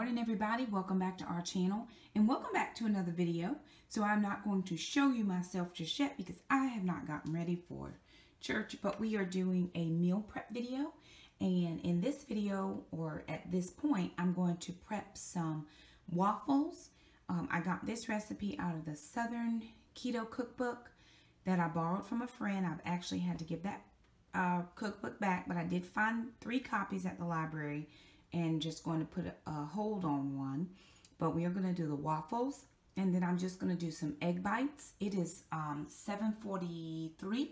morning, everybody. Welcome back to our channel and welcome back to another video. So I'm not going to show you myself just yet because I have not gotten ready for church, but we are doing a meal prep video. And in this video, or at this point, I'm going to prep some waffles. I got this recipe out of the Southern Keto cookbook that I borrowed from a friend. I've actually had to give that cookbook back, but I did find 3 copies at the library and just going to put a hold on one. But we are going to do the waffles, and then I'm just going to do some egg bites. It is 7:43,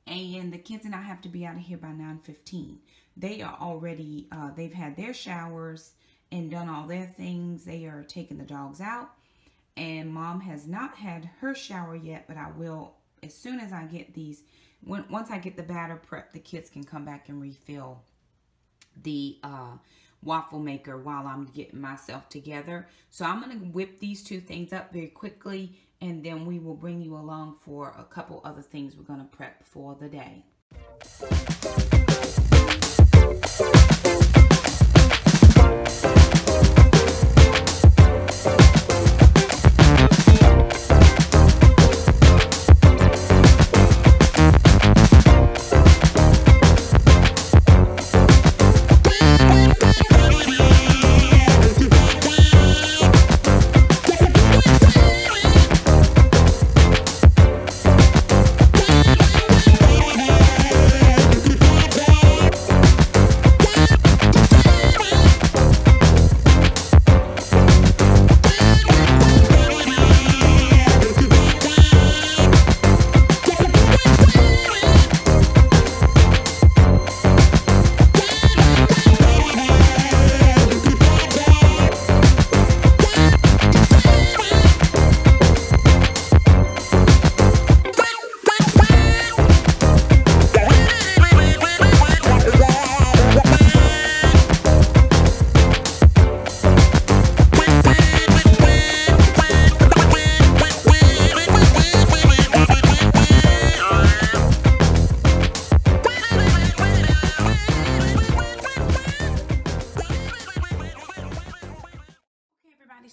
and the kids and I have to be out of here by 9:15. They are already, they've had their showers and done all their things. They are taking the dogs out, and Mom has not had her shower yet, but I will as soon as I get these. Once I get the batter prepped, the kids can come back and refill the waffle maker while I'm getting myself together. So I'm going to whip these 2 things up very quickly, and then we will bring you along for a couple other things we're going to prep for the day.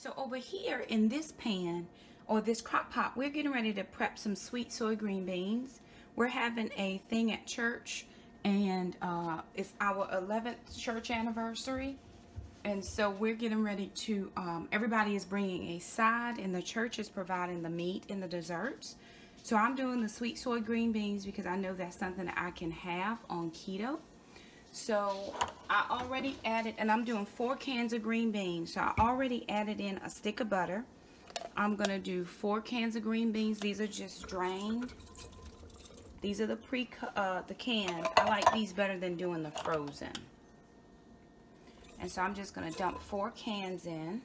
So over here in this pan, or this crock pot, we're getting ready to prep some sweet soy green beans. We're having a thing at church, and it's our 11th church anniversary. And so we're getting ready to, everybody is bringing a side, and the church is providing the meat and the desserts. So I'm doing the sweet soy green beans because I know that's something that I can have on keto. So I already added, and I'm doing 4 cans of green beans. So I already added in a stick of butter. I'm going to do 4 cans of green beans. These are just drained. These are the canned. I like these better than doing the frozen. And so I'm just going to dump 4 cans in.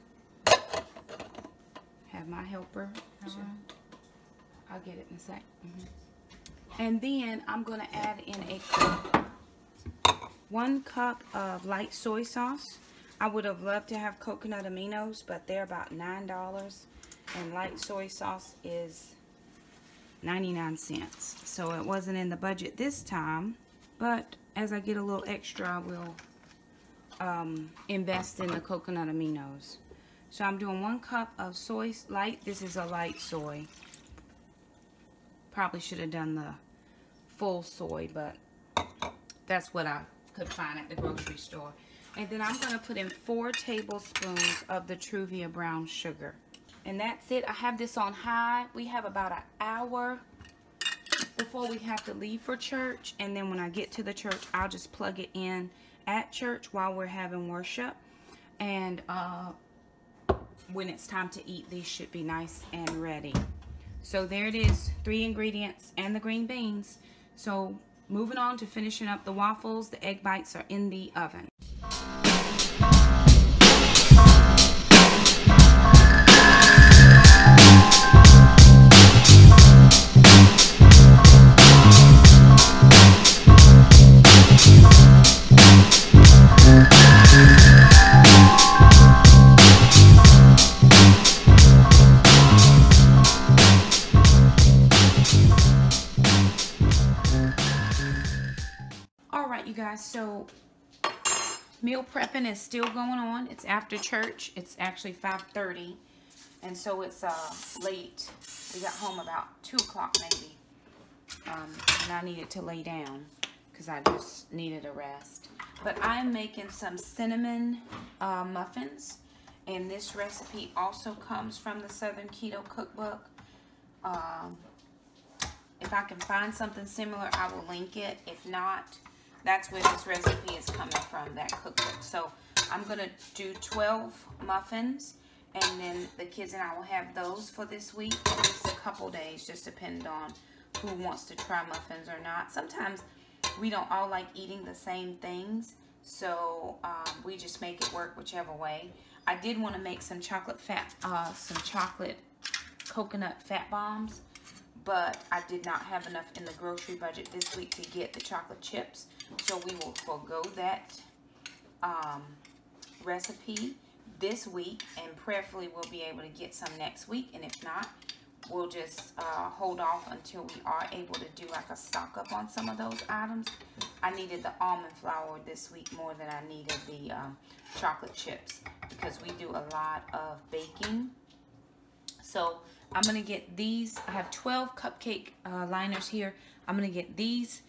Have my helper. I'll get it in a sec. And then I'm going to add in 1 cup of light soy sauce. I would have loved to have coconut aminos, but they're about $9, and light soy sauce is 99 cents. So it wasn't in the budget this time, but as I get a little extra, I will invest in the coconut aminos. So I'm doing 1 cup of soy light. This is a light soy. Probably should have done the full soy, but that's what I could find at the grocery store. And then I'm going to put in 4 tablespoons of the Truvia brown sugar. And that's it. I have this on high. We have about an hour before we have to leave for church. And then when I get to the church, I'll just plug it in at church while we're having worship. And when it's time to eat, these should be nice and ready. So there it is. 3 ingredients and the green beans. So moving on to finishing up the waffles. The egg bites are in the oven. Alright, you guys, so meal prepping is still going on. It's after church. It's actually 5:30, and so it's late. We got home about 2 o'clock maybe, and I needed to lay down because I just needed a rest. But I'm making some cinnamon muffins, and this recipe also comes from the Southern Keto Cookbook. If I can find something similar, I will link it. If not, that's where this recipe is coming from, that cookbook. So I'm going to do 12 muffins, and then the kids and I will have those for this week. At least a couple days, just depending on who wants to try muffins or not. Sometimes we don't all like eating the same things, so we just make it work whichever way. I did want to make some chocolate coconut fat bombs, but I did not have enough in the grocery budget this week to get the chocolate chips, so we will forego that recipe this week, and prayerfully we'll be able to get some next week. And if not, we'll just hold off until we are able to do like a stock up on some of those items. I needed the almond flour this week more than I needed the chocolate chips, because we do a lot of baking. So I'm going to get these. I have 12 cupcake liners here. I'm going to get these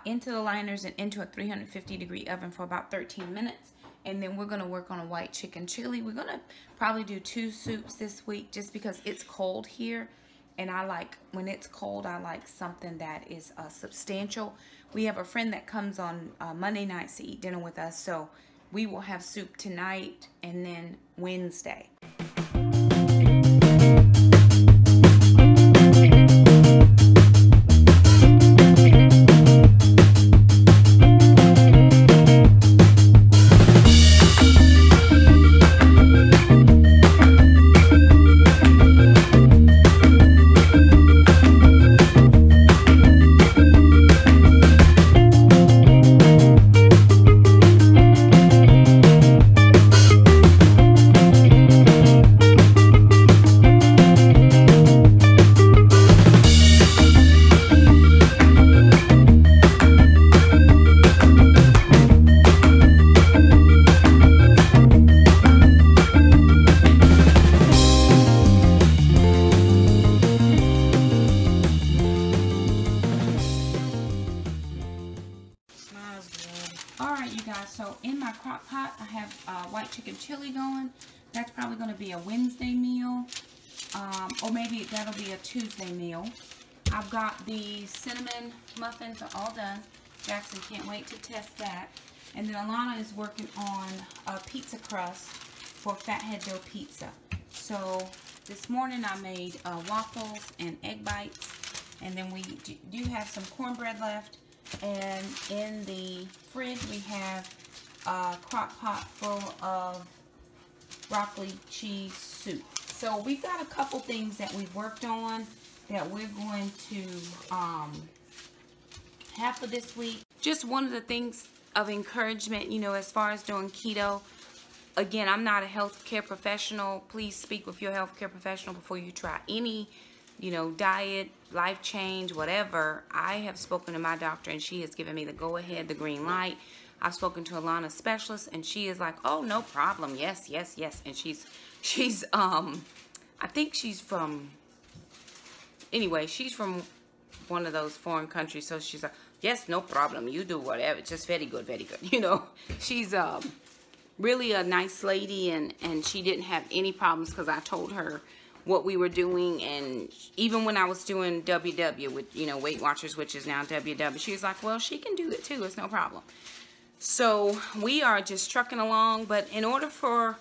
into the liners and into a 350-degree oven for about 13 minutes. And then we're going to work on a white chicken chili. We're going to probably do 2 soups this week just because it's cold here. And I like, when it's cold, I like something that is substantial. We have a friend that comes on Monday nights to eat dinner with us. So we will have soup tonight and then Wednesday. So in my crock pot, I have white chicken chili going. That's probably going to be a Wednesday meal, or maybe that'll be a Tuesday meal. I've got the cinnamon muffins are all done. Jackson can't wait to test that. And then Alana is working on a pizza crust for Fathead Dough Pizza. So this morning I made waffles and egg bites, and then we do have some cornbread left. And in the fridge we have a crock pot full of broccoli cheese soup. So we've got a couple things that we've worked on that we're going to have for this week. Just one of the things of encouragement, you know, as far as doing keto. Again, I'm not a healthcare professional. Please speak with your healthcare professional before you try any, you know, diet, life change, whatever. I have spoken to my doctor and she has given me the go ahead, the green light. I've spoken to Alana's specialist and she is like, oh, no problem. Yes, yes, yes. And she's I think she's from, anyway, she's from one of those foreign countries. So she's like, yes, no problem. You do whatever. Just very good, very good. You know, she's really a nice lady, and she didn't have any problems because I told her what we were doing. And even when I was doing WW with, you know, Weight Watchers, which is now WW, she was like, well, she can do it too. It's no problem. So we are just trucking along. But in order for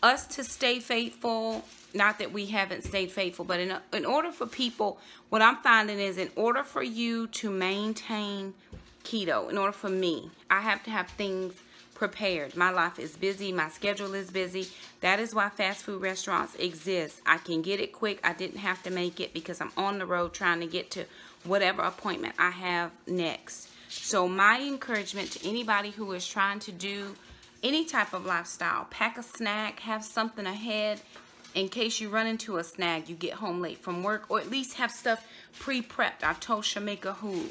us to stay faithful, not that we haven't stayed faithful, but in order for people, what I'm finding is in order for you to maintain keto, in order for me, I have to have things prepared. My life is busy. My schedule is busy. That is why fast food restaurants exist. I can get it quick. I didn't have to make it because I'm on the road trying to get to whatever appointment I have next. So my encouragement to anybody who is trying to do any type of lifestyle, pack a snack, have something ahead in case you run into a snag, you get home late from work, or at least have stuff pre-prepped. I've told Shamika, who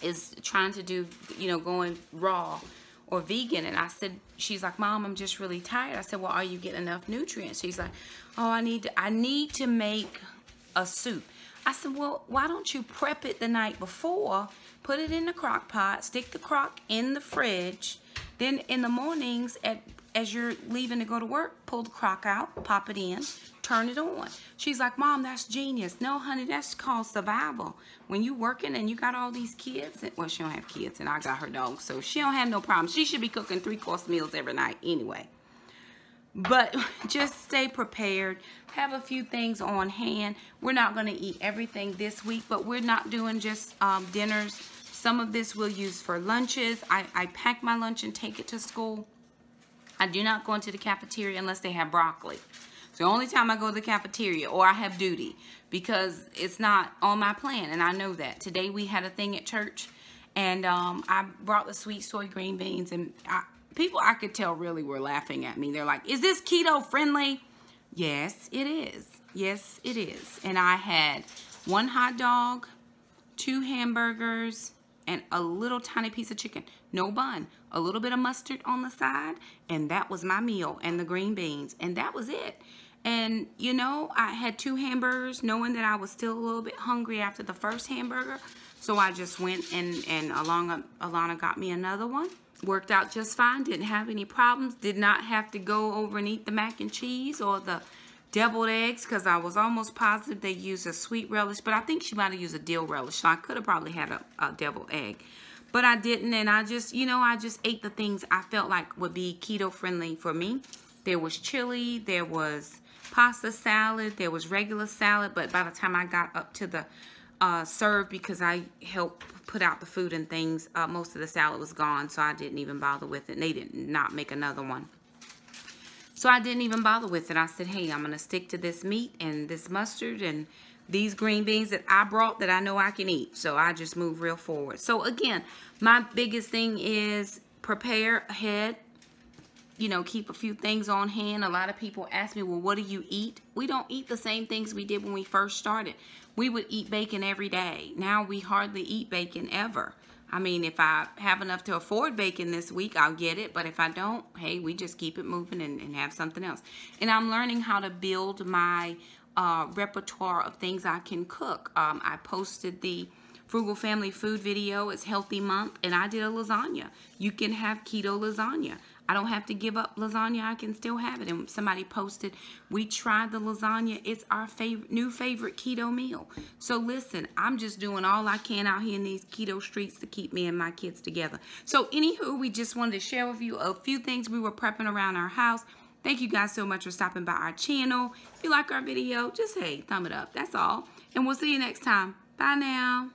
is trying to do, you know, going raw or vegan. And I said, she's like, Mom, I'm just really tired. I said, well, are you getting enough nutrients? She's like, oh, I need to make a soup. I said, well, why don't you prep it the night before, put it in the crock pot, stick the crock in the fridge, then in the mornings as you're leaving to go to work, pull the crock out, pop it in, turn it on. She's like, Mom, that's genius. No, honey, that's called survival. When you working and you got all these kids, well, she don't have kids and I got her dog, so she don't have no problem. She should be cooking 3-course meals every night anyway. But just stay prepared. Have a few things on hand. We're not going to eat everything this week, but we're not doing just dinners. Some of this we'll use for lunches. I pack my lunch and take it to school. I do not go into the cafeteria unless they have broccoli. It's the only time I go to the cafeteria, or I have duty, because it's not on my plan, and I know that. Today we had a thing at church, and I brought the sweet soy green beans, and people I could tell really were laughing at me. They're like, is this keto friendly? Yes, it is. Yes, it is. And I had 1 hot dog, 2 hamburgers, and a little tiny piece of chicken. No bun. A little bit of mustard on the side, and that was my meal, and the green beans, and that was it. And, you know, I had 2 hamburgers, knowing that I was still a little bit hungry after the first hamburger. So I just went and Alana got me another one. Worked out just fine, didn't have any problems, did not have to go over and eat the mac and cheese or the deviled eggs, because I was almost positive they used a sweet relish, but I think she might have used a dill relish, so I could have probably had a deviled egg. But I didn't, and I just, you know, I just ate the things I felt like would be keto friendly for me. There was chili, there was pasta salad, there was regular salad, but by the time I got up to the serve, because I helped put out the food and things, most of the salad was gone, so I didn't even bother with it, and they did not make another one. So I didn't even bother with it. I said, hey, I'm going to stick to this meat and this mustard and these green beans that I brought that I know I can eat. So I just moved real forward. So again, my biggest thing is prepare ahead. You know, keep a few things on hand. A lot of people ask me, well, what do you eat? We don't eat the same things we did when we first started. We would eat bacon every day. Now we hardly eat bacon ever. I mean, if I have enough to afford bacon this week, I'll get it. But if I don't, hey, we just keep it moving and have something else. And I'm learning how to build my repertoire of things I can cook. I posted the Frugal Family Food video. It's Healthy Month, and I did a lasagna. You can have keto lasagna. I don't have to give up lasagna. I can still have it. And somebody posted, we tried the lasagna. It's our new favorite keto meal. So listen, I'm just doing all I can out here in these keto streets to keep me and my kids together. So anywho, we just wanted to share with you a few things we were prepping around our house. Thank you guys so much for stopping by our channel. If you like our video, just hey, thumb it up. That's all. And we'll see you next time. Bye now.